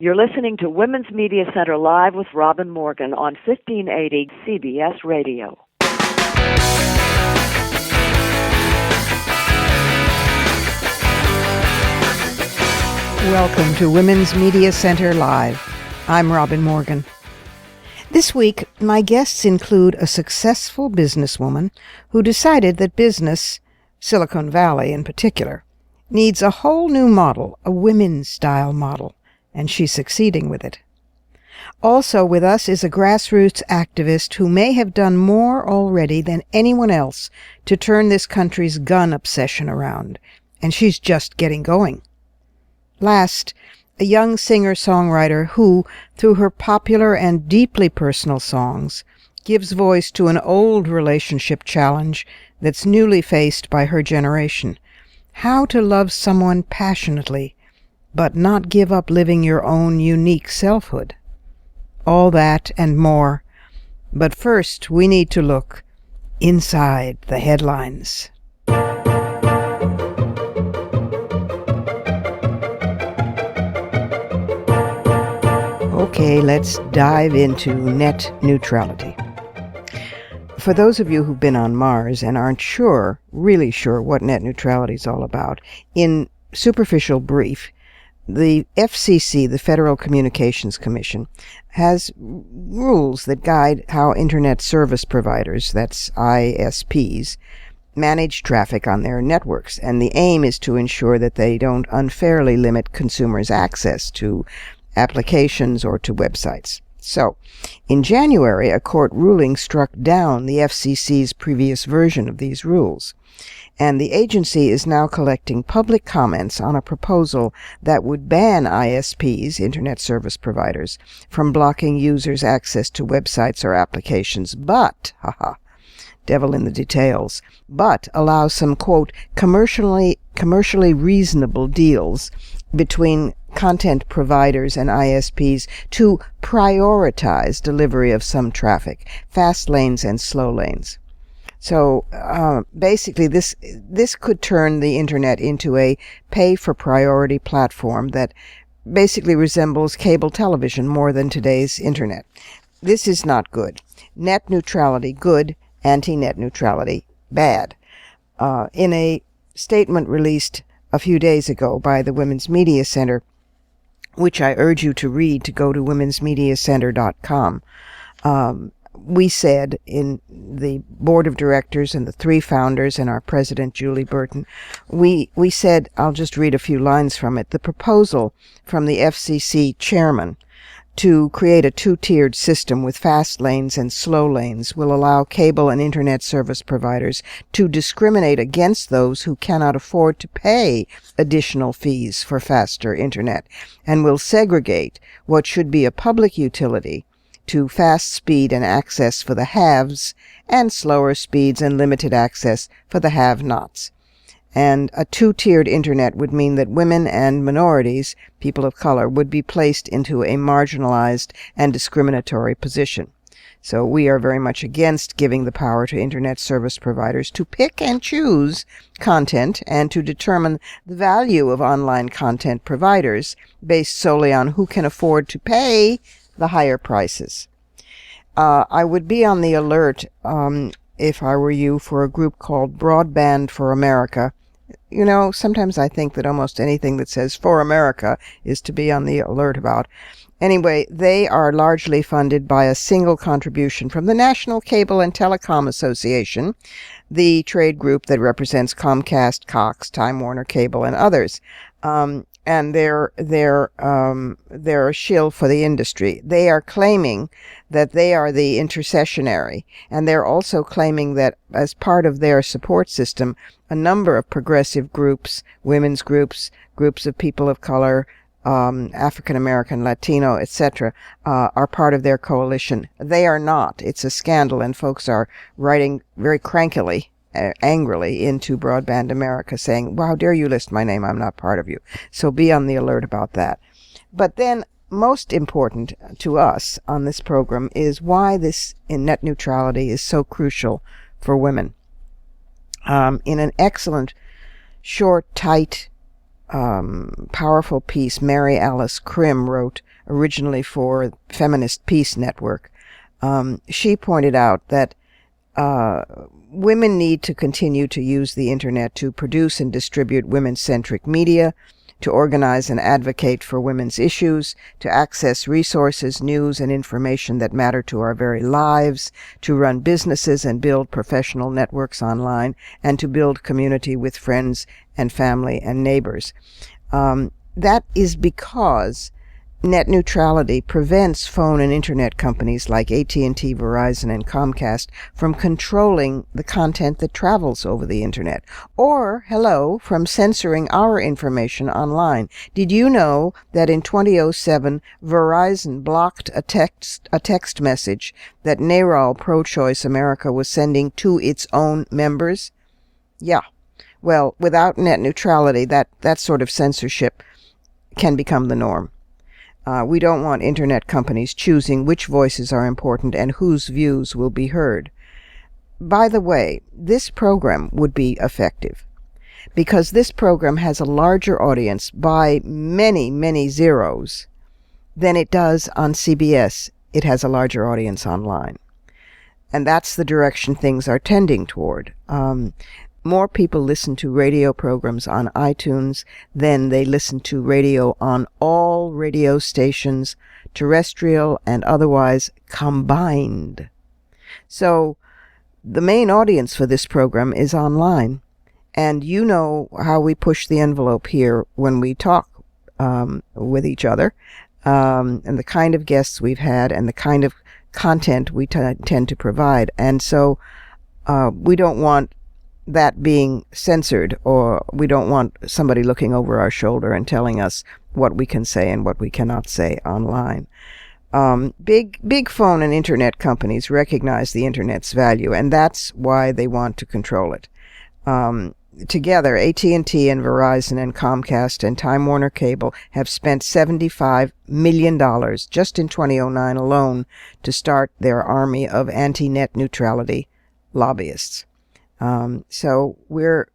You're listening to Women's Media Center Live with Robin Morgan on 1580 CBS Radio. Welcome to Women's Media Center Live. I'm Robin Morgan. This week, my guests include a successful businesswoman who decided that business, Silicon Valley in particular, needs a whole new model, a women's style model, and she's succeeding with it. Also with us is a grassroots activist who may have done more already than anyone else to turn this country's gun obsession around, and she's just getting going. Last, a young singer-songwriter who, through her popular and deeply personal songs, gives voice to an old relationship challenge that's newly faced by her generation: how to love someone passionately, but not give up living your own unique selfhood. All that and more. But first, we need to look inside the headlines. Okay, let's dive into net neutrality. For those of you who've been on Mars and aren't really sure what net neutrality is all about, in superficial brief, the FCC, the Federal Communications Commission, has rules that guide how Internet service providers, that's ISPs, manage traffic on their networks. And the aim is to ensure that they don't unfairly limit consumers' access to applications or to websites. So, in January, a court ruling struck down the FCC's previous version of these rules, and the agency is now collecting public comments on a proposal that would ban ISPs, Internet Service Providers, from blocking users' access to websites or applications, but, devil in the details, but allow some, quote, commercially reasonable deals between content providers and ISPs to prioritize delivery of some traffic, fast lanes and slow lanes. So basically this could turn the Internet into a pay-for-priority platform that basically resembles cable television more than today's Internet. This is not good. Net neutrality, good. Anti-net neutrality, bad. In a statement released a few days ago by the Women's Media Center, which I urge you to read, to go to womensmediacenter.com, we said, in the board of directors and the three founders and our president, Julie Burton, we said, I'll just read a few lines from it, the proposal from the FCC chairman to create a two-tiered system with fast lanes and slow lanes will allow cable and Internet service providers to discriminate against those who cannot afford to pay additional fees for faster Internet, and will segregate what should be a public utility to fast speed and access for the haves and slower speeds and limited access for the have-nots. And a two-tiered Internet would mean that women and minorities, people of color, would be placed into a marginalized and discriminatory position. So we are very much against giving the power to Internet service providers to pick and choose content and to determine the value of online content providers based solely on who can afford to pay the higher prices. I would be on the alert, if I were you, for a group called Broadband for America. You know, sometimes I think that almost anything that says for America is to be on the alert about. Anyway, they are largely funded by a single contribution from the National Cable and Telecom Association, the trade group that represents Comcast, Cox, Time Warner Cable, and others. And they're a shill for the industry. They are claiming that they are the intercessionary, and they're also claiming that as part of their support system, a number of progressive groups, women's groups, groups of people of color, African American, Latino, etc., are part of their coalition. They are not. It's a scandal, and folks are writing very crankily, angrily into Broadband America saying, "Well, how dare you list my name? I'm not part of you." So be on the alert about that. But then, most important to us on this program is why this in net neutrality is so crucial for women. In an excellent, short, tight powerful piece Mary Alice Krim wrote originally for Feminist Peace Network. She pointed out that women need to continue to use the internet to produce and distribute women-centric media, to organize and advocate for women's issues, to access resources, news, and information that matter to our very lives, to run businesses and build professional networks online, and to build community with friends and family and neighbors. That is because net neutrality prevents phone and internet companies like AT&T, Verizon, and Comcast from controlling the content that travels over the internet, or, from censoring our information online. Did you know that in 2007, Verizon blocked a text message that NARAL Pro-Choice America was sending to its own members? Yeah. Well, without net neutrality, that sort of censorship can become the norm. We don't want internet companies choosing which voices are important and whose views will be heard. By the way, this program would be effective because this program has a larger audience by many, many zeros than it does on CBS. It has a larger audience online. And that's the direction things are tending toward. More people listen to radio programs on iTunes than they listen to radio on all radio stations, terrestrial and otherwise combined. So the main audience for this program is online. And you know how we push the envelope here when we talk with each other, and the kind of guests we've had and the kind of content we tend to provide. And so we don't want that being censored, or we don't want somebody looking over our shoulder and telling us what we can say and what we cannot say online. Big phone and internet companies recognize the internet's value, and that's why they want to control it. Together, AT&T and Verizon and Comcast and Time Warner Cable have spent $75 million just in 2009 alone to start their army of anti-net neutrality lobbyists. So we're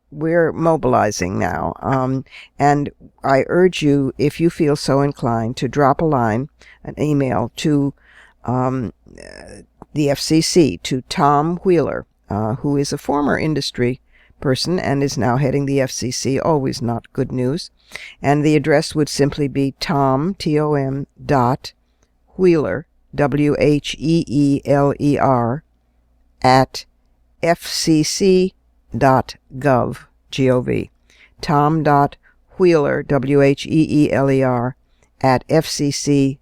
mobilizing now. And I urge you, if you feel so inclined, to drop an email to the FCC, to Tom Wheeler, who is a former industry person and is now heading the FCC, always not good news. And the address would simply be Tom, T-O-M, Wheeler, W-H-E-E-L-E-R, at fcc.gov, G-O-V. Tom.Wheeler, W-H-E-E-L-E-R, at fcc.gov,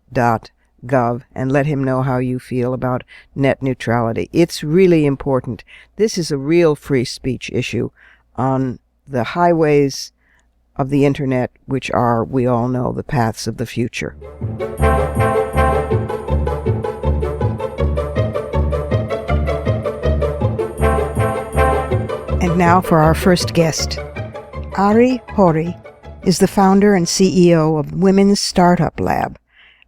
and let him know how you feel about net neutrality. It's really important. This is a real free speech issue on the highways of the internet, which are, we all know, the paths of the future. And now for our first guest. Horie is the founder and CEO of Women's Startup Lab,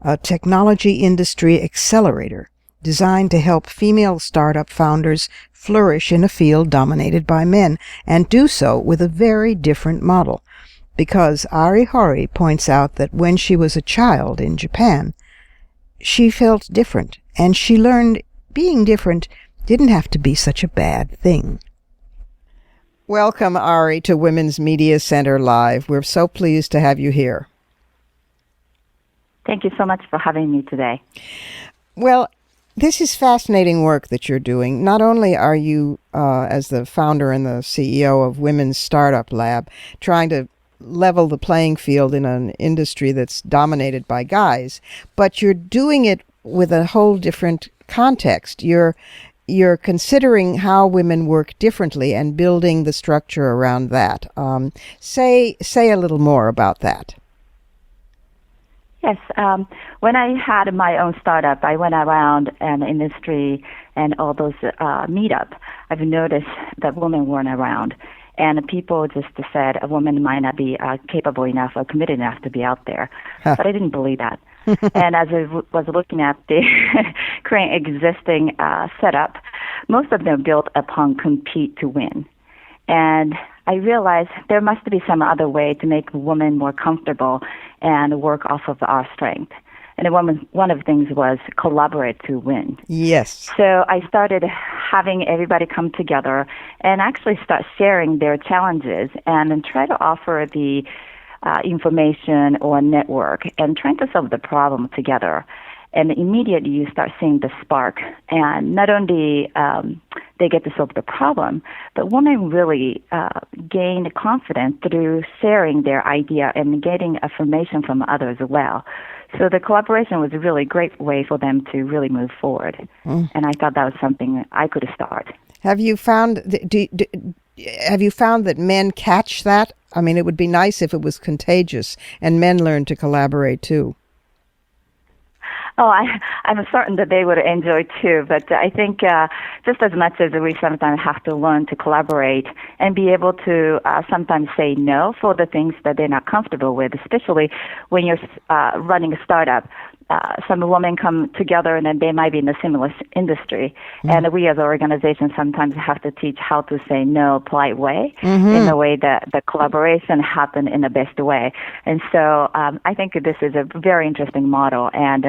a technology industry accelerator designed to help female startup founders flourish in a field dominated by men, and do so with a very different model. Because Horie points out that when she was a child in Japan, she felt different, and she learned being different didn't have to be such a bad thing. Welcome, Horie, to Women's Media Center Live. We're so pleased to have you here. Thank you so much for having me today. Well, this is fascinating work that you're doing. Not only are you, as the founder and the CEO of Women's Startup Lab, trying to level the playing field in an industry that's dominated by guys, but you're doing it with a whole different context. You're considering how women work differently and building the structure around that. Say a little more about that. Yes. When I had my own startup, I went around an industry and all those meetup. I've noticed that women weren't around. And people just said a woman might not be capable enough or committed enough to be out there. But I didn't believe that. And as I was looking at the current existing setup, most of them built upon compete to win. And I realized there must be some other way to make women more comfortable and work off of our strength. And one of the things was collaborate to win. Yes. So I started having everybody come together and actually start sharing their challenges and then try to offer the information or network and trying to solve the problem together. And immediately you start seeing the spark. And not only they get to solve the problem, but women really gain confidence through sharing their idea and getting affirmation from others as well. So the collaboration was a really great way for them to really move forward. And I thought that was something I could start. Have you found have you found that men catch that? I mean, it would be nice if it was contagious and men learn to collaborate too. Oh, I'm certain that they would enjoy too, but I think just as much as we sometimes have to learn to collaborate and be able to sometimes say no for the things that they're not comfortable with, especially when you're running a startup. Some women come together and then they might be in a similar industry. And we as an organization sometimes have to teach how to say no polite way in a way that the collaboration happen in the best way. And so I think this is a very interesting model, and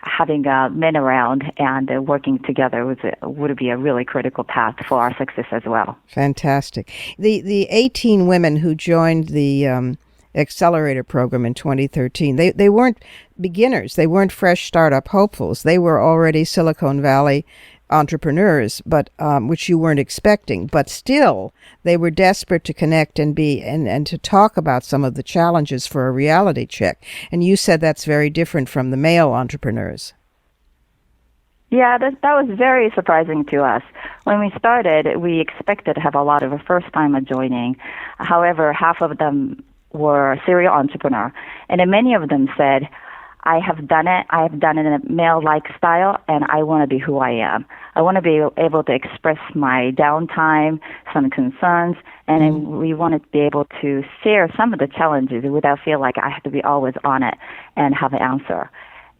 having men around and working together would be a really critical path for our success as well. Fantastic. The 18 women who joined the accelerator program in 2013. They weren't beginners. They weren't fresh startup hopefuls. They were already Silicon Valley entrepreneurs, but which you weren't expecting. But still, they were desperate to connect and to talk about some of the challenges for a reality check. And you said that's very different from the male entrepreneurs. Yeah, that was very surprising to us. When we started, we expected to have a lot of first-timer joining. However, half of them were serial entrepreneur, and then many of them said, I have done it in a male-like style, and I want to be who I am. I want to be able to express my downtime, some concerns, and then we wanted to be able to share some of the challenges without feel like I have to be always on it and have an answer.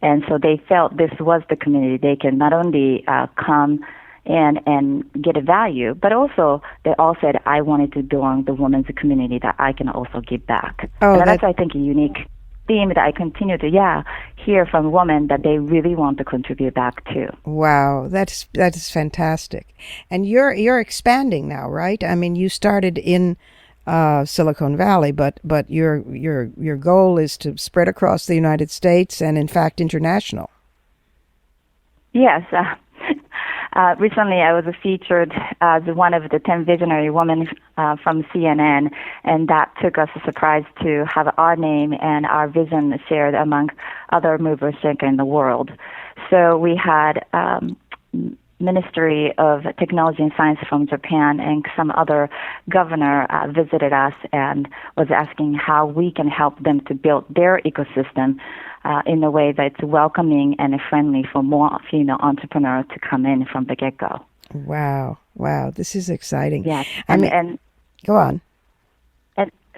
And so they felt this was the community. They can not only come and get a value, but also they all said, I wanted to belong to the women's community that I can also give back. And that's, I think, a unique theme that I continue to hear from women that they really want to contribute back to. Wow, that is fantastic. And you're expanding now, right? I mean, you started in Silicon Valley, but your goal is to spread across the United States and, in fact, international. Yes. Recently, I was featured as one of the 10 visionary women from CNN, and that took us a surprise to have our name and our vision shared among other movers in the world. So we had Ministry of Technology and Science from Japan and some other governor visited us and was asking how we can help them to build their ecosystem in a way that's welcoming and friendly for more female entrepreneurs to come in from the get-go. Wow, this is exciting. Yes, and go on.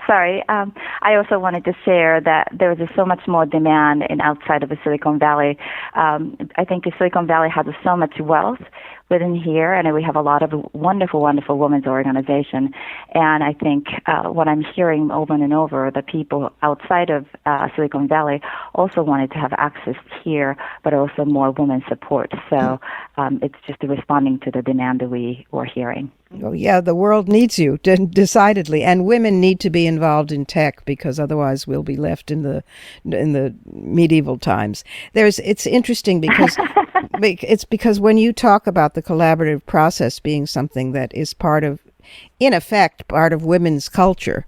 Sorry, I also wanted to share that there is so much more demand outside of the Silicon Valley. I think Silicon Valley has so much wealth within here, and we have a lot of wonderful, wonderful women's organization. And I think what I'm hearing over and over, the people outside of Silicon Valley also wanted to have access here, but also more women support. So it's just responding to the demand that we were hearing. Oh, yeah, the world needs you, decidedly, and women need to be involved in tech because otherwise we'll be left in the medieval times. It's interesting because it's because when you talk about the collaborative process being something that is part of, in effect, part of women's culture,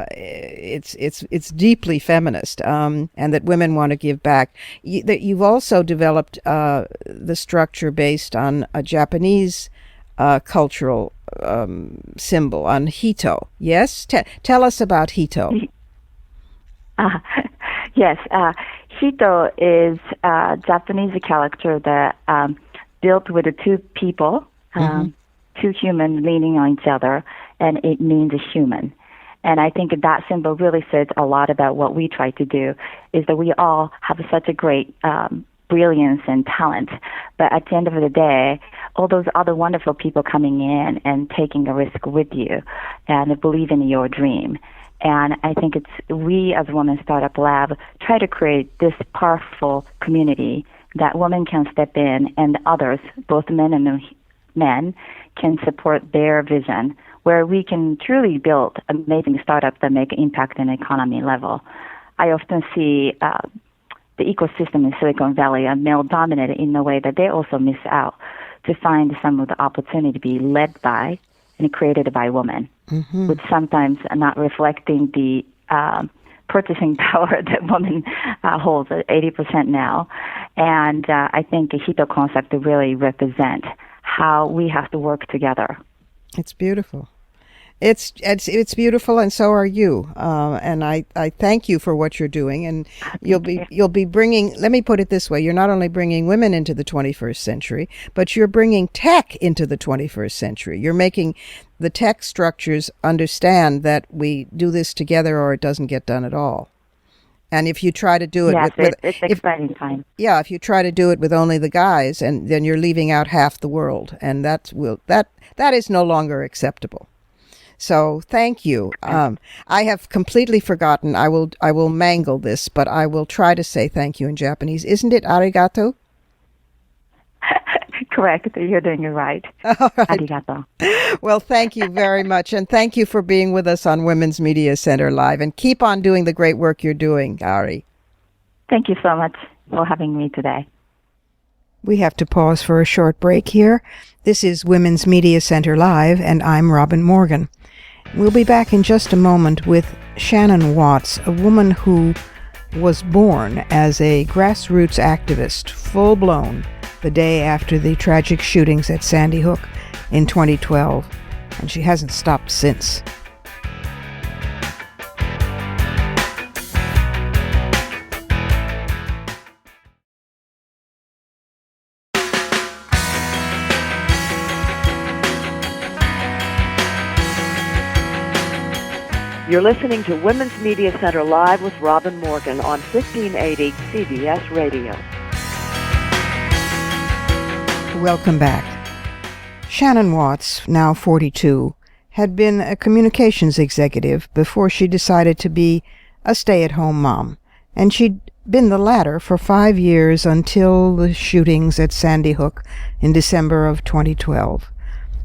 it's deeply feminist, and that women want to give back. You've also developed the structure based on a Japanese cultural symbol on Hito. Yes? Tell us about Hito. Yes. Hito is a Japanese character that built with the two people, two humans leaning on each other, and it means a human. And I think that symbol really says a lot about what we try to do, is that we all have such a great brilliance and talent. But at the end of the day, all those other wonderful people coming in and taking a risk with you and believe in your dream. And I think we as Women Startup Lab try to create this powerful community that women can step in and others, both men and men, can support their vision, where we can truly build amazing startups that make impact in economy level. I often see the ecosystem in Silicon Valley are male-dominated in a way that they also miss out to find some of the opportunity to be led by and created by women, which sometimes are not reflecting the purchasing power that women holds at 80% now. And I think a Hito concept really represent how we have to work together. It's beautiful. It's beautiful, and so are you. And I thank you for what you're doing. And you'll be bringing. Let me put it this way: you're not only bringing women into the 21st century, but you're bringing tech into the 21st century. You're making the tech structures understand that we do this together, or it doesn't get done at all. And if you try to do it, it's exciting time. Yeah, if you try to do it with only the guys, and then you're leaving out half the world, and that is no longer acceptable. So thank you. I have completely forgotten. I will mangle this, but I will try to say thank you in Japanese. Isn't it arigato? Correct. You're doing it right. All right. Arigato. Well, thank you very much. And thank you for being with us on Women's Media Center Live. And keep on doing the great work you're doing, Ari. Thank you so much for having me today. We have to pause for a short break here. This is Women's Media Center Live, and I'm Robin Morgan. We'll be back in just a moment with Shannon Watts, a woman who was born as a grassroots activist, full-blown, the day after the tragic shootings at Sandy Hook in 2012, and she hasn't stopped since. You're listening to Women's Media Center Live with Robin Morgan on 1580 CBS Radio. Welcome back. Shannon Watts, now 42, had been a communications executive before she decided to be a stay-at-home mom, and she'd been the latter for 5 years until the shootings at Sandy Hook in December of 2012.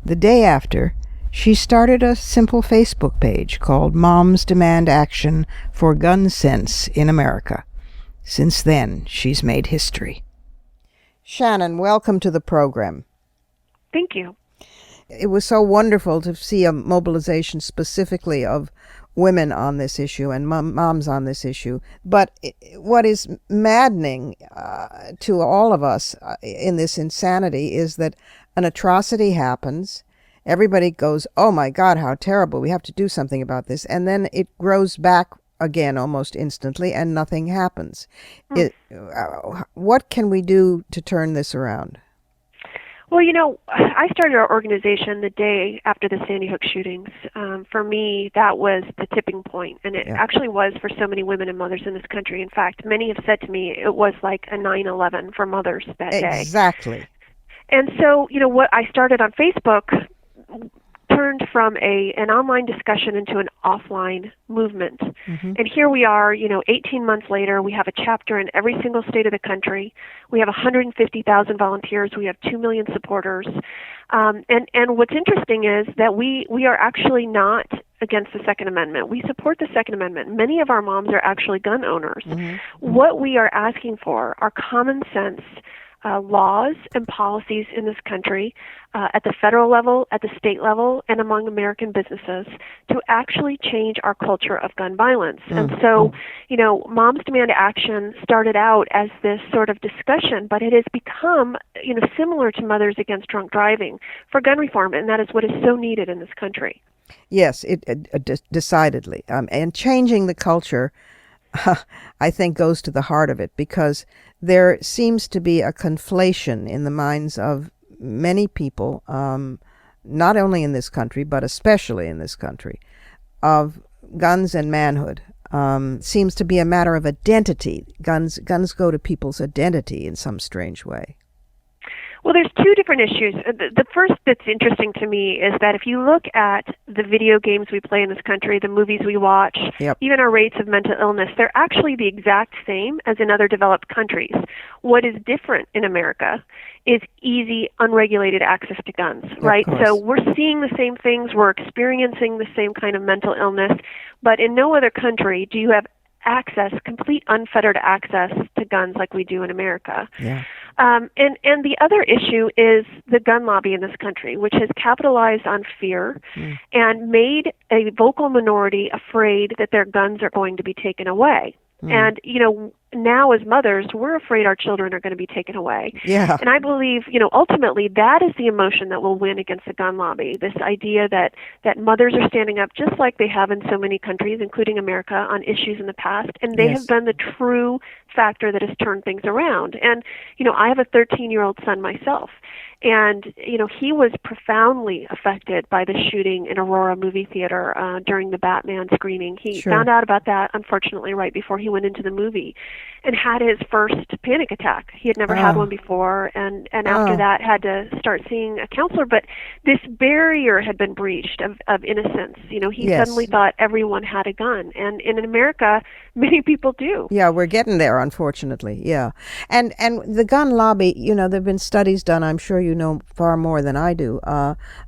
The day after, she started a simple Facebook page called Moms Demand Action for Gun Sense in America. Since then, she's made history. Shannon, welcome to the program. Thank you. It was so wonderful to see a mobilization specifically of women on this issue and moms on this issue. But what is maddening to all of us in this insanity is that an atrocity happens. Everybody goes, oh my God, how terrible. We have to do something about this. And then it grows back again almost instantly and nothing happens. What can we do to turn this around? Well, I started our organization the day after the Sandy Hook shootings. For me, that was the tipping point, and it actually was for so many women and mothers in this country. In fact, many have said to me it was like a 9/11 for mothers that day. Exactly. And so, what I started on Facebook turned from an online discussion into an offline movement. Mm-hmm. And here we are, 18 months later, we have a chapter in every single state of the country. We have 150,000 volunteers. We have 2 million supporters. And what's interesting is that we are actually not against the Second Amendment. We support the Second Amendment. Many of our moms are actually gun owners. Mm-hmm. What we are asking for are common sense laws and policies in this country at the federal level, at the state level, and among American businesses to actually change our culture of gun violence. And so, Moms Demand Action started out as this sort of discussion, but it has become, similar to Mothers Against Drunk Driving for gun reform, and that is what is so needed in this country. Yes, decidedly. And changing the culture, I think, goes to the heart of it, because there seems to be a conflation in the minds of many people, not only in this country, but especially in this country, of guns and manhood. seems to be a matter of identity. Guns go to people's identity in some strange way. Well, there's two different issues. The first that's interesting to me is that if you look at the video games we play in this country, the movies we watch, even our rates of mental illness, they're actually the exact same as in other developed countries. What is different in America is easy, unregulated access to guns, right? So we're seeing the same things, we're experiencing the same kind of mental illness, but in no other country do you have access, complete unfettered access to guns like we do in America. Yeah. And the other issue is the gun lobby in this country, which has capitalized on fear and made a vocal minority afraid that their guns are going to be taken away. And, now as mothers, we're afraid our children are going to be taken away. Yeah. And I believe, ultimately that is the emotion that will win against the gun lobby, this idea that mothers are standing up just like they have in so many countries, including America, on issues in the past. And they have been the true factor that has turned things around. And, I have a 13-year-old son myself. And, he was profoundly affected by the shooting in Aurora movie theater during the Batman screening. He found out about that, unfortunately, right before he went into the movie and had his first panic attack. He had never had one before, and after that had to start seeing a counselor. But this barrier had been breached of innocence. He suddenly thought everyone had a gun. And in America, many people do. Yeah, we're getting there, unfortunately. Yeah. And the gun lobby, there have been studies done, I'm sure you know far more than I do,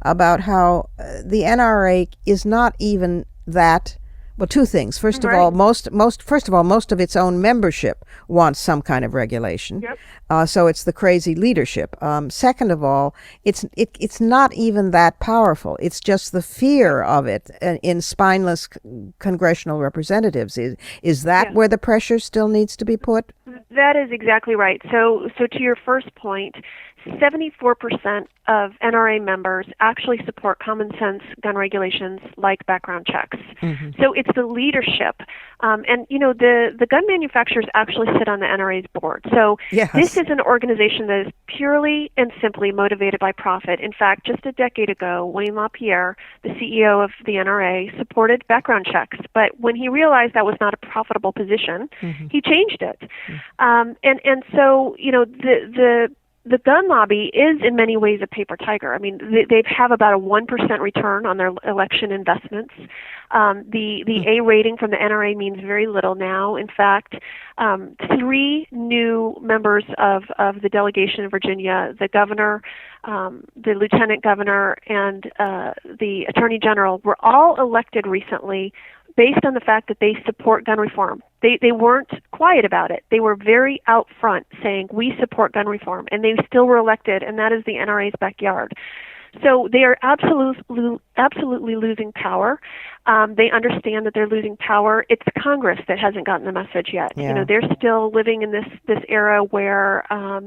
about how the NRA is not even that. Well, two things. First of all, most of its own membership wants some kind of regulation. So it's the crazy leadership. Second of all, it's not even that powerful. It's just the fear of it in spineless congressional representatives. Is that where the pressure still needs to be put? That is exactly right. So to your first point, 74% of NRA members actually support common sense gun regulations like background checks. So it's the leadership. And, the gun manufacturers actually sit on the NRA's board. So this is an organization that is purely and simply motivated by profit. In fact, just a decade ago, Wayne LaPierre, the CEO of the NRA, supported background checks. But when he realized that was not a profitable position, he changed it. And so, the gun lobby is in many ways a paper tiger. I mean, they have about a 1% return on their election investments. The A rating from the NRA means very little now. In fact, 3 new members of the delegation in Virginia, the governor, the lieutenant governor, and the attorney general, were all elected recently based on the fact that they support gun reform. They weren't quiet about it. They were very out front saying, we support gun reform, and they still were elected, and that is the NRA's backyard. So they are absolutely losing power. They understand that they're losing power. It's Congress that hasn't gotten the message yet. They're still living in this era where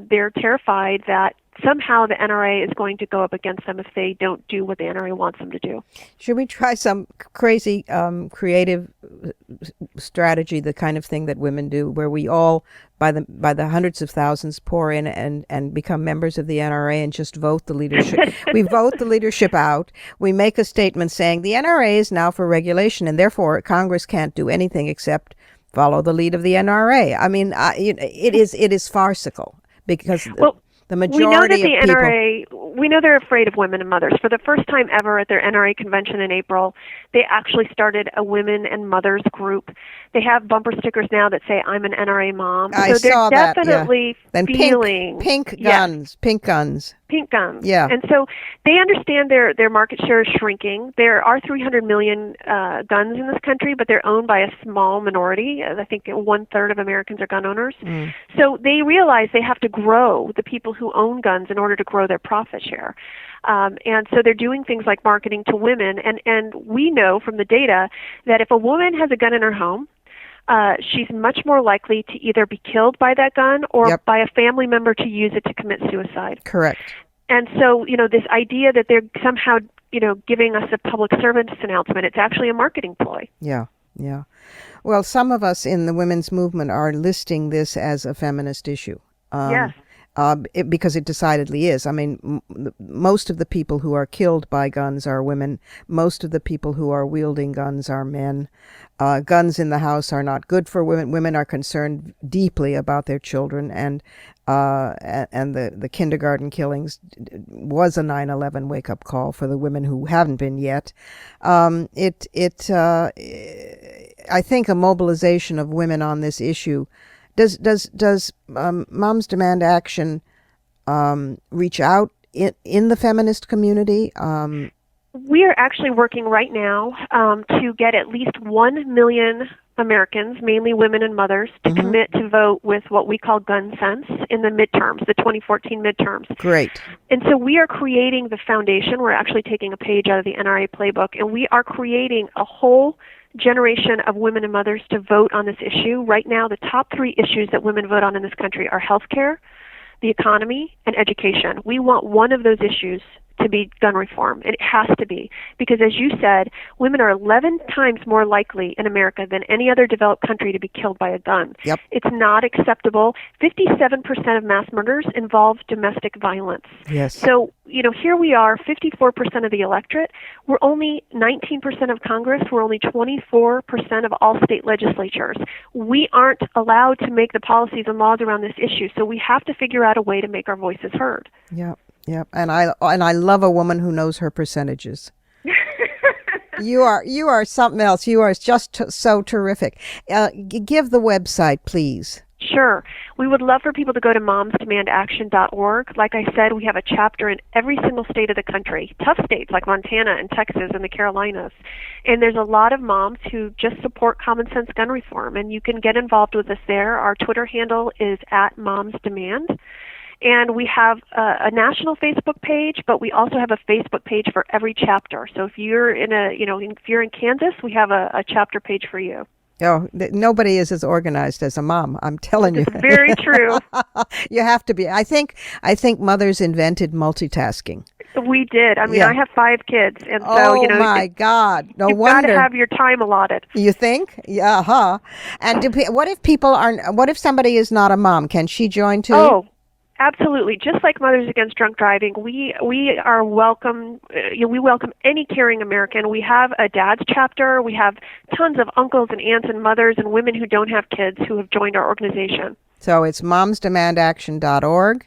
they're terrified that somehow the NRA is going to go up against them if they don't do what the NRA wants them to do. Should we try some crazy creative strategy, the kind of thing that women do, where we all, by the hundreds of thousands, pour in and become members of the NRA and just vote the leadership? We vote the leadership out. We make a statement saying the NRA is now for regulation, and therefore Congress can't do anything except follow the lead of the NRA. I mean, it is farcical because. The majority we know that the NRA, we know they're afraid of women and mothers. For the first time ever at their NRA convention in April, they actually started a women and mothers group. They have bumper stickers now that say, I'm an NRA mom. I saw they're that, definitely Then feeling... pink guns. Pink guns. Yeah. And so they understand their market share is shrinking. There are 300 million guns in this country, but they're owned by a small minority. I think 1/3 of Americans are gun owners. So they realize they have to grow the people who own guns in order to grow their profit share. And so they're doing things like marketing to women. And we know from the data that if a woman has a gun in her home, she's much more likely to either be killed by that gun or by a family member to use it to commit suicide. Correct. And so, this idea that they're somehow, giving us a public service announcement, it's actually a marketing ploy. Yeah. Well, some of us in the women's movement are listing this as a feminist issue. Yes. because it decidedly is. I mean, most of the people who are killed by guns are women. Most of the people who are wielding guns are men. Guns in the house are not good for women. Women are concerned deeply about their children, and the kindergarten killings was a 9/11 wake-up call for the women who haven't been yet. I think a mobilization of women on this issue. Does Moms Demand Action reach out in the feminist community? We are actually working right now to get at least 1 million Americans, mainly women and mothers, to commit to vote with what we call gun sense in the midterms, the 2014 midterms. Great. And so we are creating the foundation. We're actually taking a page out of the NRA playbook, and we are creating a whole generation of women and mothers to vote on this issue. Right now, the top 3 issues that women vote on in this country are health care, the economy, and education. We want one of those issues to be gun reform, and it has to be, because as you said, women are 11 times more likely in America than any other developed country to be killed by a gun. Yep. It's not acceptable. 57% of mass murders involve domestic violence. Yes. So, here we are, 54% of the electorate. We're only 19% of Congress. We're only 24% of all state legislatures. We aren't allowed to make the policies and laws around this issue, so we have to figure out a way to make our voices heard. Yep. Yep, and I love a woman who knows her percentages. You are something else. You are just so terrific. Give the website, please. Sure. We would love for people to go to momsdemandaction.org. Like I said, we have a chapter in every single state of the country, tough states like Montana and Texas and the Carolinas. And there's a lot of moms who just support common sense gun reform, and you can get involved with us there. Our Twitter handle is @momsdemand. And we have a national Facebook page, but we also have a Facebook page for every chapter. So if you're if you're in Kansas, we have a chapter page for you. Oh, nobody is as organized as a mom. I'm telling you. It's very true. You have to be. I think mothers invented multitasking. We did. I mean, Yeah. I have 5 kids, and so oh my God! No you've wonder. got to have your time allotted. You think? Yeah. And what if somebody is not a mom? Can she join too? Oh. Absolutely. Just like Mothers Against Drunk Driving, we are welcome. We welcome any caring American. We have a dad's chapter. We have tons of uncles and aunts and mothers and women who don't have kids who have joined our organization. So it's momsdemandaction.org,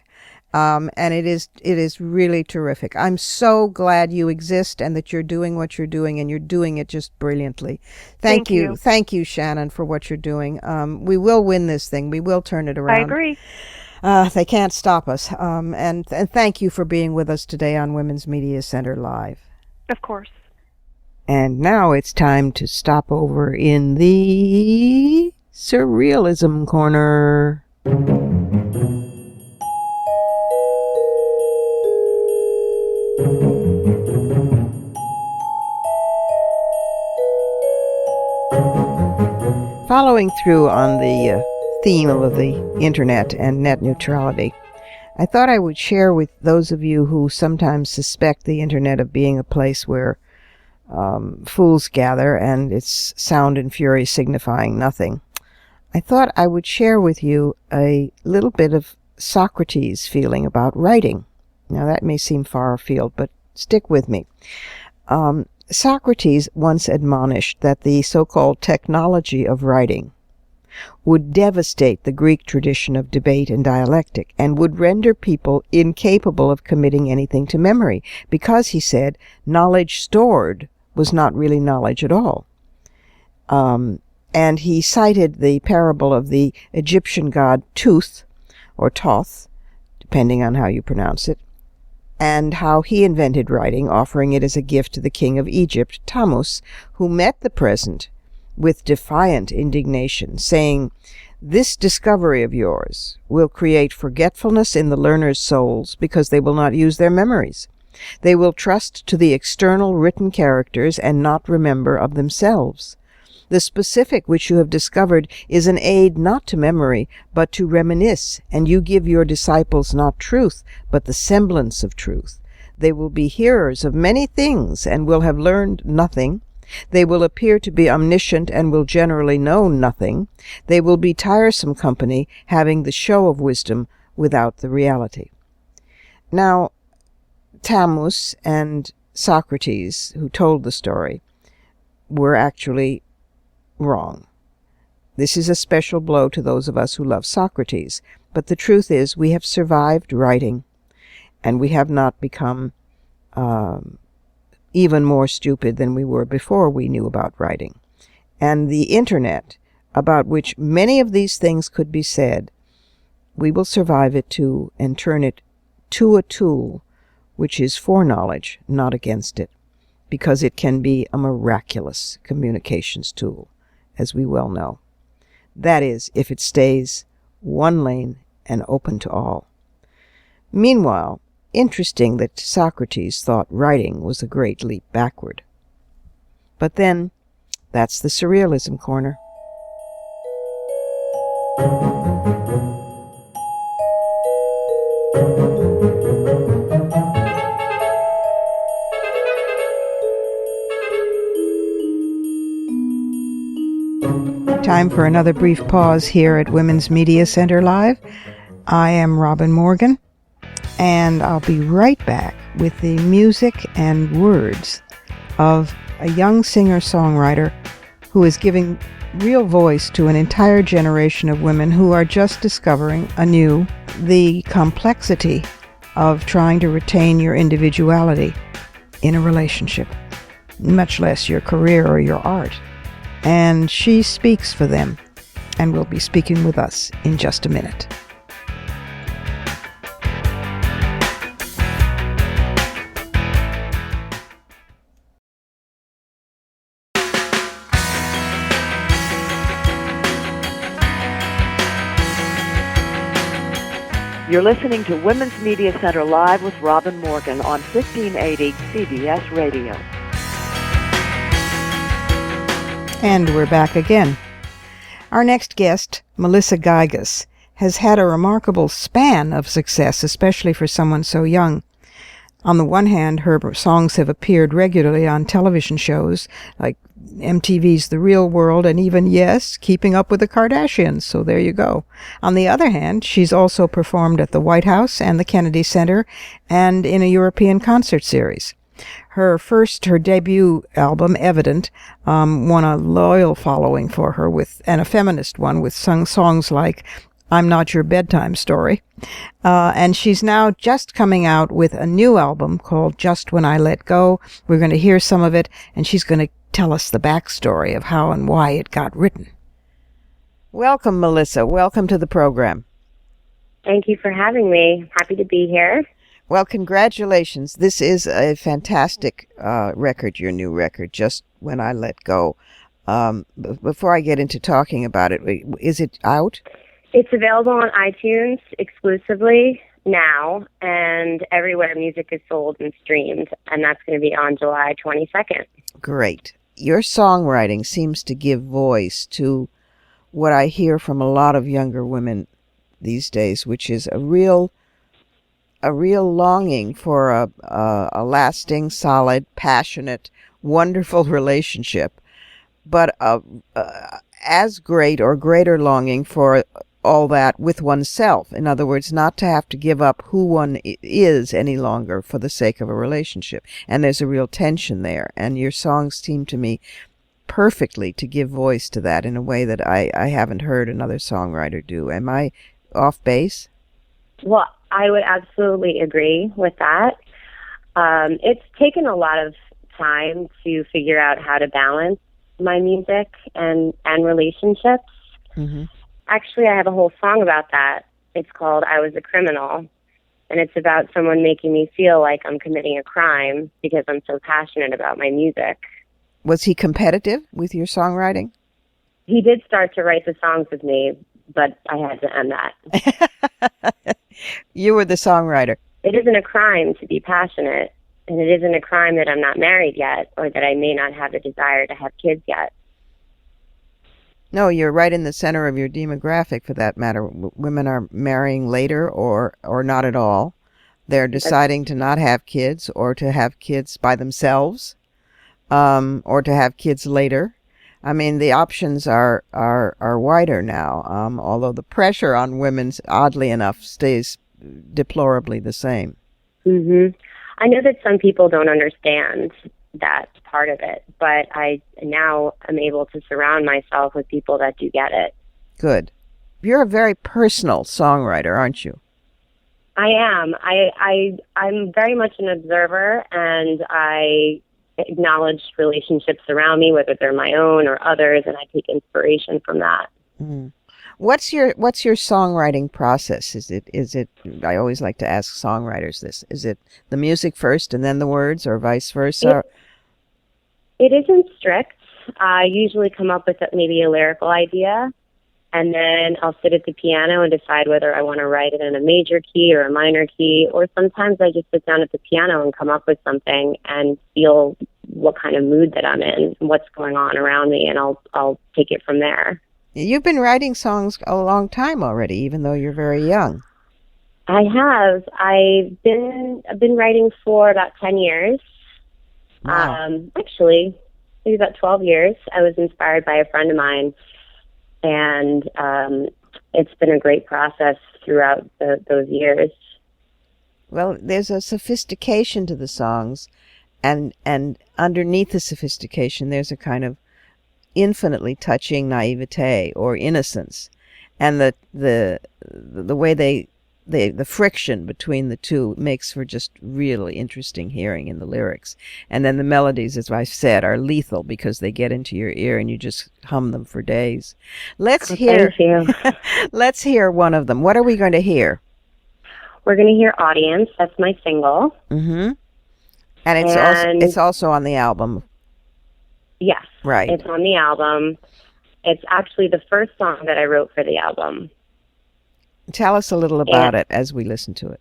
and it is really terrific. I'm so glad you exist and that you're doing what you're doing, and you're doing it just brilliantly. Thank you, Shannon, for what you're doing. We will win this thing. We will turn it around. I agree. They can't stop us. And thank you for being with us today on Women's Media Center Live. Of course. And now it's time to stop over in the Surrealism Corner. Following through on the theme of the internet and net neutrality, I thought I would share with those of you who sometimes suspect the internet of being a place where fools gather and its sound and fury signifying nothing. I thought I would share with you a little bit of Socrates' feeling about writing. Now that may seem far afield, but stick with me. Socrates once admonished that the so-called technology of writing would devastate the Greek tradition of debate and dialectic, and would render people incapable of committing anything to memory, because, he said, knowledge stored was not really knowledge at all. And he cited the parable of the Egyptian god Thoth, or Thoth, depending on how you pronounce it, and how he invented writing, offering it as a gift to the king of Egypt, Tammuz, who met the present with defiant indignation, saying, "This discovery of yours will create forgetfulness in the learners' souls, because they will not use their memories. They will trust to the external written characters and not remember of themselves. The specific which you have discovered is an aid not to memory, but to reminisce, and you give your disciples not truth, but the semblance of truth. They will be hearers of many things, and will have learned nothing. They will appear to be omniscient, and will generally know nothing. They will be tiresome company, having the show of wisdom, without the reality. Now, Tammuz and Socrates, who told the story, were actually wrong. This is a special blow to those of us who love Socrates, but the truth is we have survived writing, and we have not become even more stupid than we were before we knew about writing. And the internet, about which many of these things could be said, we will survive it too and turn it to a tool which is for knowledge, not against it, because it can be a miraculous communications tool, as we well know. That is, if it stays one lane and open to all. Meanwhile, interesting that Socrates thought writing was a great leap backward. But then, that's the Surrealism Corner. Time for another brief pause here at Women's Media Center Live. I am Robin Morgan, and I'll be right back with the music and words of a young singer-songwriter who is giving real voice to an entire generation of women who are just discovering anew the complexity of trying to retain your individuality in a relationship, much less your career or your art. And she speaks for them, and will be speaking with us in just a minute. You're listening to Women's Media Center Live with Robin Morgan on 1580 CBS Radio. And we're back again. Our next guest, Melissa Geiges, has had a remarkable span of success, especially for someone so young. On the one hand, her songs have appeared regularly on television shows like MTV's The Real World and even, yes, Keeping Up with the Kardashians, so there you go. On the other hand, she's also performed at the White House and the Kennedy Center and in a European concert series. Her debut album, Evident, won a loyal following for her, and a feminist one with songs like I'm Not Your Bedtime Story. And she's now just coming out with a new album called Just When I Let Go. We're going to hear some of it, and she's going to tell us the backstory of how and why it got written. Welcome, Melissa. Welcome to the program. Thank you for having me. Happy to be here. Well, congratulations. This is a fantastic record, your new record, Just When I Let Go. Before I get into talking about it, is it out? It's available on iTunes exclusively now, and everywhere music is sold and streamed, and that's going to be on July 22nd. Great. Your songwriting seems to give voice to what I hear from a lot of younger women these days, which is a real longing for a lasting, solid, passionate, wonderful relationship, but as great or greater longing for all that with oneself. In other words, not to have to give up who one is any longer for the sake of a relationship. And there's a real tension there. And your songs seem to me perfectly to give voice to that in a way that I haven't heard another songwriter do. Am I off base? Well, I would absolutely agree with that. It's taken a lot of time to figure out how to balance my music and relationships. Mm-hmm. Actually, I have a whole song about that. It's called I Was a Criminal, and it's about someone making me feel like I'm committing a crime because I'm so passionate about my music. Was he competitive with your songwriting? He did start to write the songs with me, but I had to end that. You were the songwriter. It isn't a crime to be passionate, and it isn't a crime that I'm not married yet or that I may not have a desire to have kids yet. No, you're right in the center of your demographic, for that matter. Women are marrying later or not at all. They're deciding to not have kids or to have kids by themselves, or to have kids later. I mean, the options are wider now, although the pressure on women, oddly enough, stays deplorably the same. Hmm. I know that some people don't understand that part of it, but I now am able to surround myself with people that do get it. Good. You're a very personal songwriter, aren't you? I am. I'm very much an observer, and I acknowledge relationships around me, whether they're my own or others, and I take inspiration from that. Mm. What's your songwriting process? Is it I always like to ask songwriters this. Is it the music first and then the words, or vice versa? It isn't strict. I usually come up with maybe a lyrical idea, and then I'll sit at the piano and decide whether I want to write it in a major key or a minor key, or sometimes I just sit down at the piano and come up with something and feel what kind of mood that I'm in, what's going on around me, and I'll take it from there. You've been writing songs a long time already, even though you're very young. I have. I've been writing for about 10 years. Wow. Actually, maybe about 12 years. I was inspired by a friend of mine, and it's been a great process throughout those years. Well, there's a sophistication to the songs, and underneath the sophistication, there's a kind of infinitely touching naivete or innocence, and the way the friction between the two makes for just really interesting hearing in the lyrics. And then the melodies, as I said, are lethal because they get into your ear and you just hum them for days. Let's hear. Thank you. Let's hear one of them. What are we going to hear? We're going to hear "Audience." That's my single. Mm-hmm. And it's also on the album. Yes. Right. It's on the album. It's actually the first song that I wrote for the album. Tell us a little about it as we listen to it.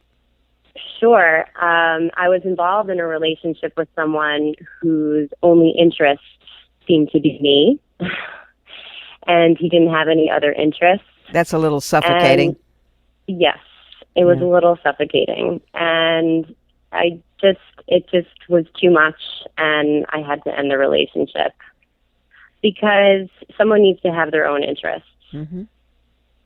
Sure. I was involved in a relationship with someone whose only interests seemed to be me, and he didn't have any other interests. That's a little suffocating. And yes, it was a little suffocating, and it just was too much, and I had to end the relationship because someone needs to have their own interests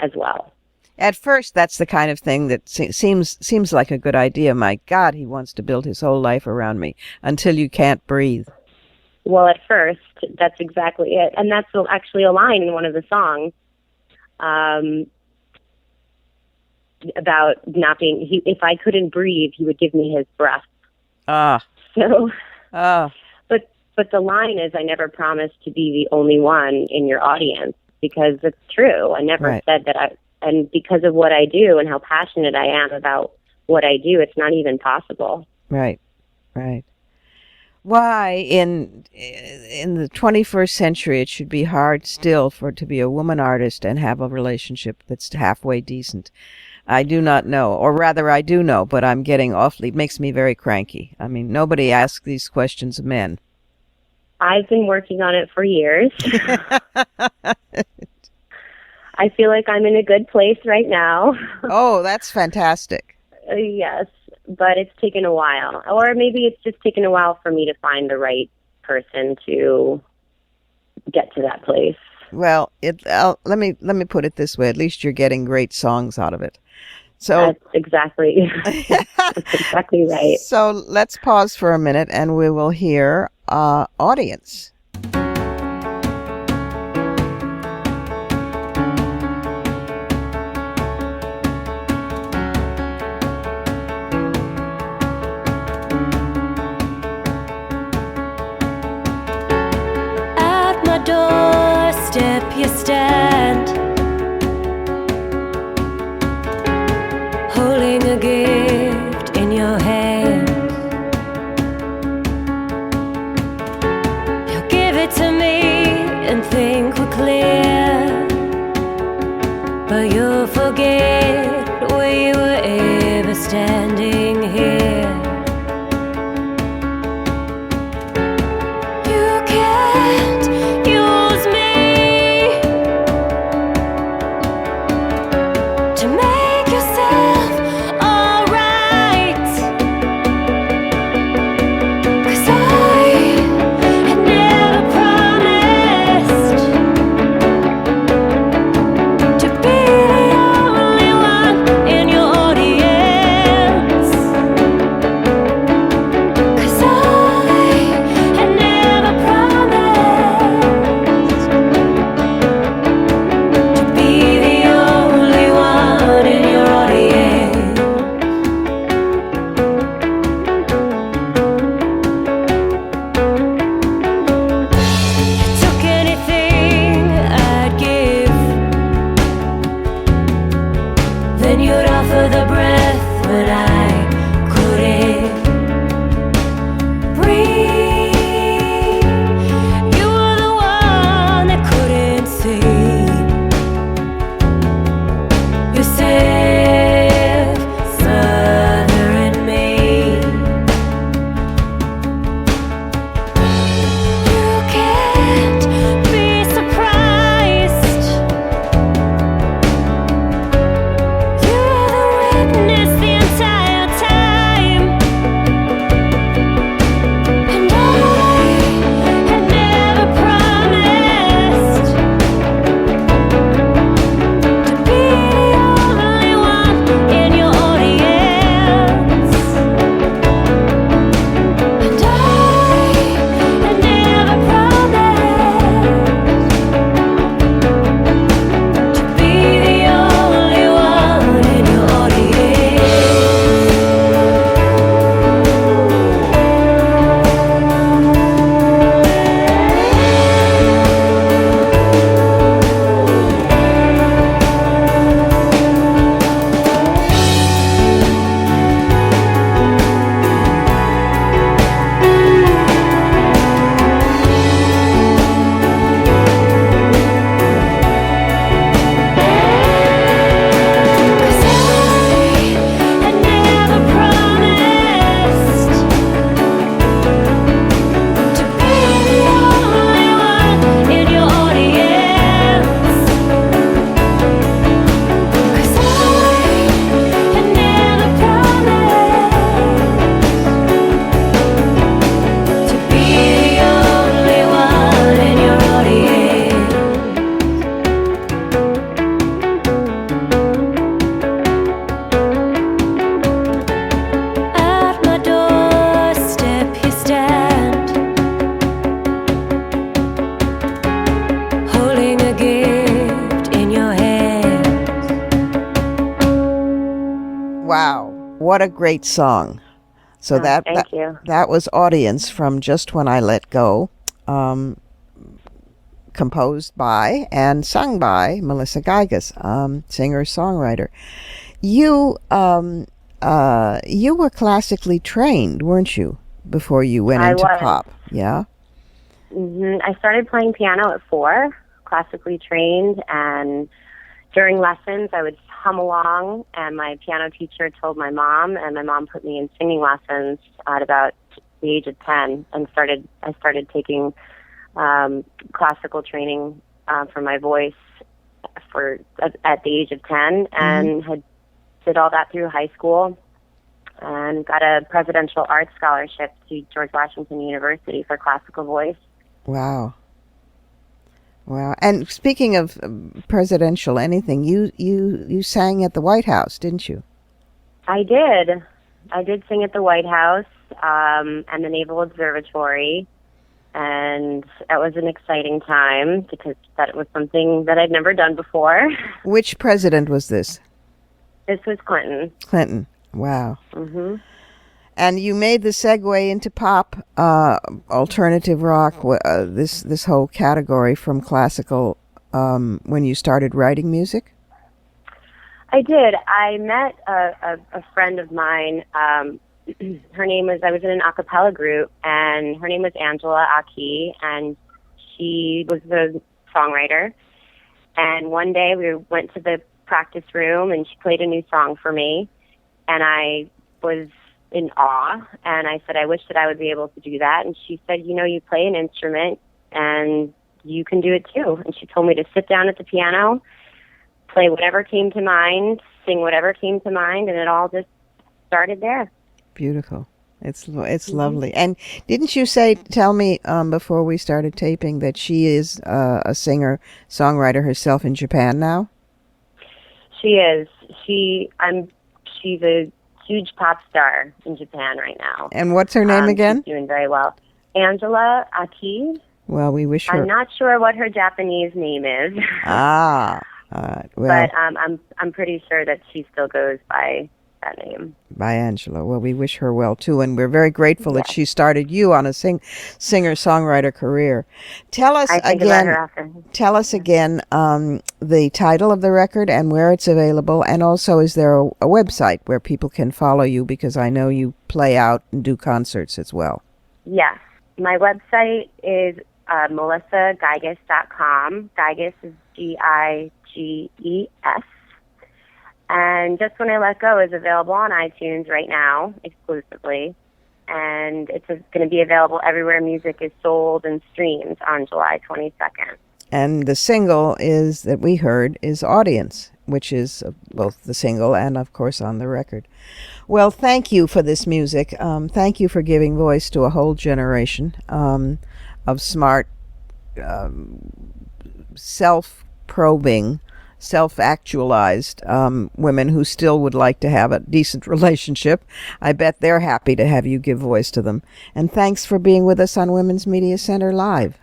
as well. At first, that's the kind of thing that seems like a good idea. My God, he wants to build his whole life around me until you can't breathe. Well, at first, that's exactly it. And that's actually a line in one of the songs about not being, if I couldn't breathe, he would give me his breath. So, but the line is, I never promised to be the only one in your audience, because it's true. I never said that and because of what I do and how passionate I am about what I do, it's not even possible. Right. Why in the 21st century it should be hard still to be a woman artist and have a relationship that's halfway decent? I do not know, or rather I do know, but I'm getting it makes me very cranky. I mean, nobody asks these questions of men. I've been working on it for years. I feel like I'm in a good place right now. Oh, that's fantastic. Yes, but it's taken a while. Or maybe it's just taken a while for me to find the right person to get to that place. Well, let me put it this way. At least you're getting great songs out of it. So that's exactly right. So let's pause for a minute and we will hear Audience. At my doorstep you stand, holding a gift in your hand. You'll give it to me and think we're clear, but you'll forget we were ever standing here. You can't use me to make yourself alright. were the breath when I couldn't breathe. You were the one that couldn't see. You said smothering me. You can't be surprised. You were the witness the entire time. And I had never promised to be the only one in your audience. And I had never promised to be the only one in your At my doorstep you stand, holding a gift in your hand. Wow, what a great song. So that Thank you. that was Audience from Just When I Let Go, composed by and sung by Melissa Geiges, singer-songwriter. You you were classically trained, weren't you, before you went I into was. pop? Yeah. I started playing piano at 4, classically trained, and during lessons I would hum along, and my piano teacher told my mom, and my mom put me in singing lessons at about the age of 10, and I started taking classical training for my voice at the age of 10, and had did all that through high school, and got a presidential arts scholarship to George Washington University for classical voice. Wow. Wow. And speaking of presidential anything, you sang at the White House, didn't you? I did. I did sing at the White House and the Naval Observatory, and that was an exciting time because that was something that I'd never done before. Which president was this? This was Clinton. Clinton. Wow. Hmm. And you made the segue into pop, alternative rock, this whole category from classical when you started writing music? I did. I met a friend of mine. Her name was, I was in an a cappella group, and her name was Angela Aki, and she was the songwriter. And one day we went to the practice room, and she played a new song for me, and I was in awe, and I said, I wish that I would be able to do that. And she said, you know, you play an instrument, and you can do it too. And she told me to sit down at the piano, play whatever came to mind, sing whatever came to mind, and it all just started there. Beautiful. It's lovely. And didn't you tell me before we started taping that she is a singer-songwriter herself in Japan now? She is. She's a huge pop star in Japan right now. And what's her name again? She's doing very well. Angela Aki. Well, we wish her. I'm not sure what her Japanese name is. Well. But I'm pretty sure that she still goes by that name. By Angela. Well, we wish her well too, and we're very grateful that she started you on a singer-songwriter career. Tell us I think about her often. Tell us again the title of the record and where it's available, and also is there a website where people can follow you, because I know you play out and do concerts as well. Yes. My website is melissageiges.com. Geiges is Giges. And Just When I Let Go is available on iTunes right now, exclusively. And it's going to be available everywhere music is sold and streamed on July 22nd. And the single that we heard is Audience, which is both the single and, of course, on the record. Well, thank you for this music. Thank you for giving voice to a whole generation of smart, self-probing, self-actualized women who still would like to have a decent relationship. I bet they're happy to have you give voice to them. And thanks for being with us on Women's Media Center Live.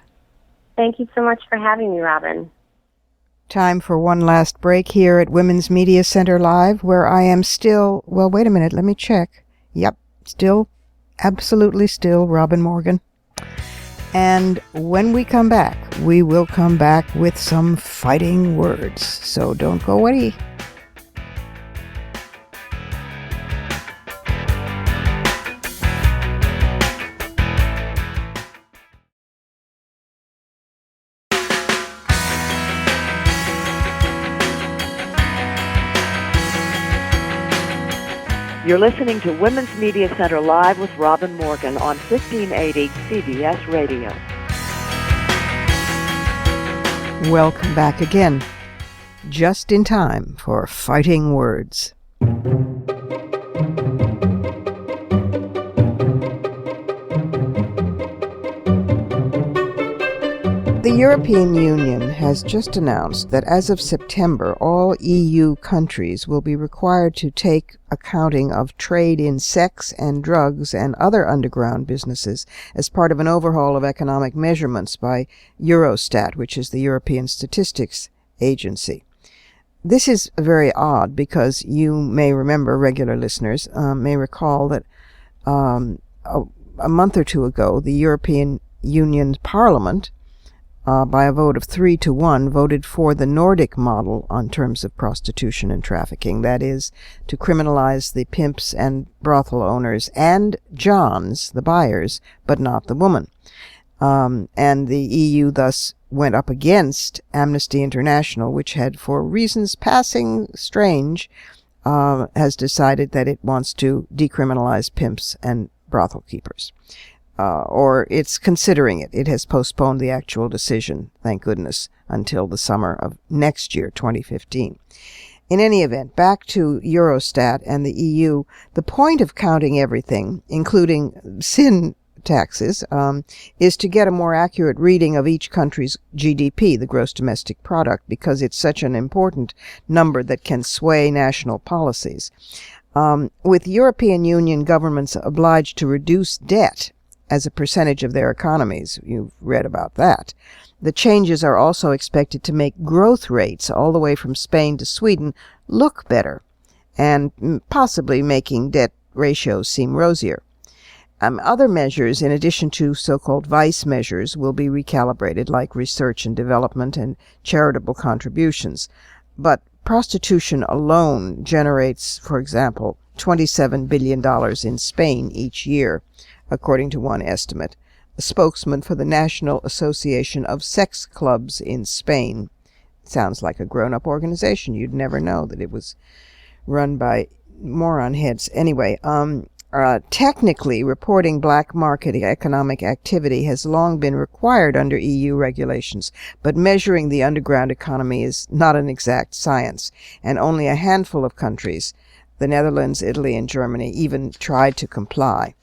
Thank you so much for having me, Robin. Time for one last break here at Women's Media Center Live, where I am still, well, wait a minute, let me check. Yep, absolutely still Robin Morgan. And when we come back, we will come back with some fighting words. So don't go away. You're listening to Women's Media Center Live with Robin Morgan on 1580 CBS Radio. Welcome back again, just in time for Fighting Words. The European Union has just announced that as of September, all EU countries will be required to take accounting of trade in sex and drugs and other underground businesses as part of an overhaul of economic measurements by Eurostat, which is the European Statistics Agency. This is very odd because you may remember, regular listeners may recall that a month or two ago, the European Union's Parliament by a vote of 3-1, voted for the Nordic model on terms of prostitution and trafficking. That is, to criminalize the pimps and brothel owners and Johns, the buyers, but not the woman. And the EU thus went up against Amnesty International, which had, for reasons passing strange, has decided that it wants to decriminalize pimps and brothel keepers. Or it's considering it. It has postponed the actual decision, thank goodness, until the summer of next year, 2015. In any event, back to Eurostat and the EU, the point of counting everything, including sin taxes, is to get a more accurate reading of each country's GDP, the gross domestic product, because it's such an important number that can sway national policies. With European Union governments obliged to reduce debt as a percentage of their economies, you've read about that, the changes are also expected to make growth rates all the way from Spain to Sweden look better, and possibly making debt ratios seem rosier. Other measures, in addition to so-called vice measures, will be recalibrated, like research and development and charitable contributions. But prostitution alone generates, for example, $27 billion in Spain each year, according to one estimate. A spokesman for the National Association of Sex Clubs in Spain. Sounds like a grown-up organization. You'd never know that it was run by moron heads. Anyway, technically, reporting black market economic activity has long been required under EU regulations, but measuring the underground economy is not an exact science, and only a handful of countries, the Netherlands, Italy, and Germany, even tried to comply.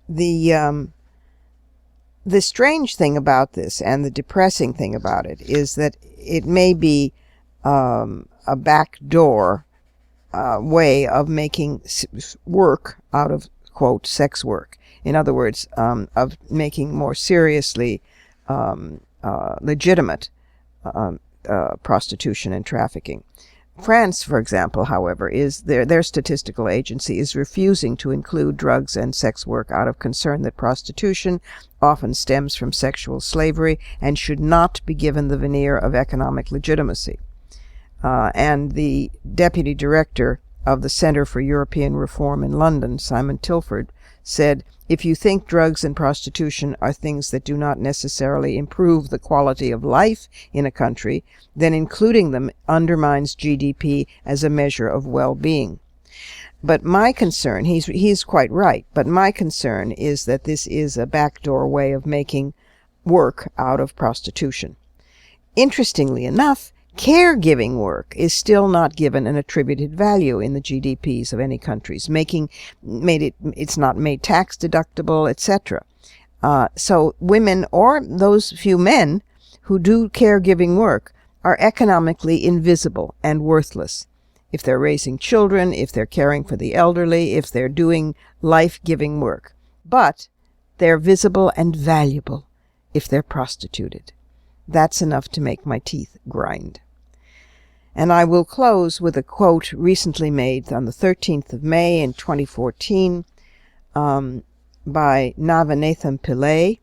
The strange thing about this, and the depressing thing about it, is that it may be a backdoor way of making work out of, quote, sex work. In other words, of making more seriously legitimate prostitution and trafficking. France, for example, however, is their statistical agency is refusing to include drugs and sex work out of concern that prostitution often stems from sexual slavery and should not be given the veneer of economic legitimacy. And the deputy director of the Centre for European Reform in London, Simon Tilford, said, "If you think drugs and prostitution are things that do not necessarily improve the quality of life in a country, then including them undermines GDP as a measure of well-being." But my concern, he's quite right, but my concern is that this is a backdoor way of making work out of prostitution. Interestingly enough, caregiving work is still not given an attributed value in the GDPs of any countries, it's not made tax deductible, etc. So women or those few men who do caregiving work are economically invisible and worthless. If they're raising children, if they're caring for the elderly, if they're doing life-giving work. But they're visible and valuable if they're prostituted. That's enough to make my teeth grind. And I will close with a quote recently made on the 13th of May in 2014 by Navanathan Pillay,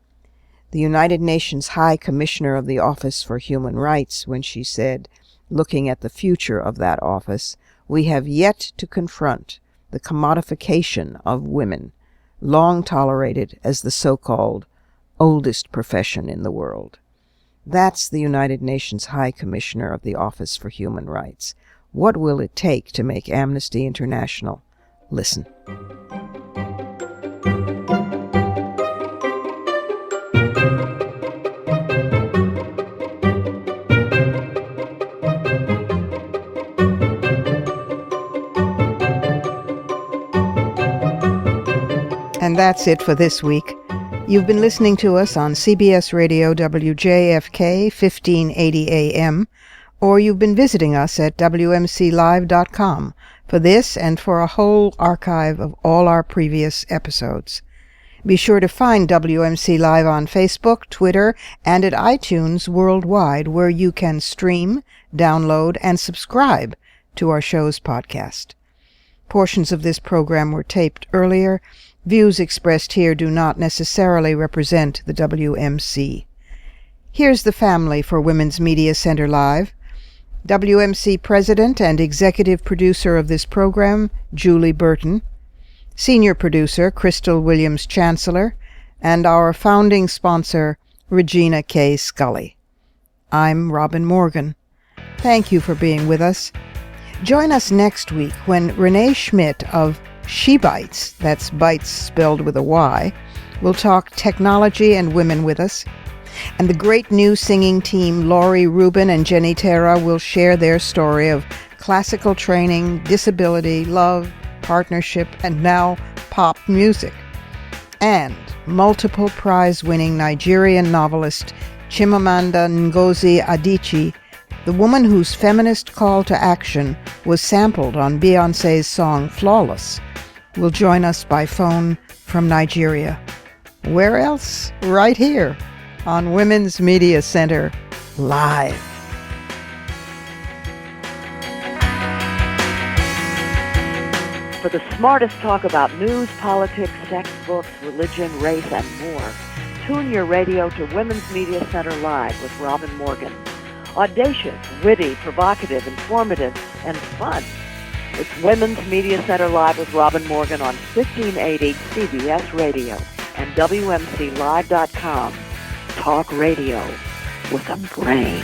the United Nations High Commissioner of the Office for Human Rights, when she said, looking at the future of that office, "We have yet to confront the commodification of women, long tolerated as the so-called oldest profession in the world." That's the United Nations High Commissioner of the Office for Human Rights. What will it take to make Amnesty International listen? And that's it for this week. You've been listening to us on CBS Radio WJFK 1580 AM, or you've been visiting us at WMCLive.com for this and for a whole archive of all our previous episodes. Be sure to find WMC Live on Facebook, Twitter, and at iTunes worldwide, where you can stream, download, and subscribe to our show's podcast. Portions of this program were taped earlier. Views expressed here do not necessarily represent the WMC. Here's the family for Women's Media Center Live. WMC President and Executive Producer of this program, Julie Burton. Senior Producer, Crystal Williams-Chancellor. And our founding sponsor, Regina K. Scully. I'm Robin Morgan. Thank you for being with us. Join us next week when Renee Schmidt of She Bites, that's Bites spelled with a Y, will talk technology and women with us. And the great new singing team Laurie Rubin and Jenny Terra will share their story of classical training, disability, love, partnership, and now pop music. And multiple prize-winning Nigerian novelist Chimamanda Ngozi Adichie, the woman whose feminist call to action was sampled on Beyoncé's song Flawless, will join us by phone from Nigeria. Where else? Right here on Women's Media Center Live. For the smartest talk about news, politics, sex, books, religion, race, and more, tune your radio to Women's Media Center Live with Robin Morgan. Audacious, witty, provocative, informative, and fun. It's Women's Media Center Live with Robin Morgan on 1580 CBS Radio and WMCLive.com. Talk radio with a brain.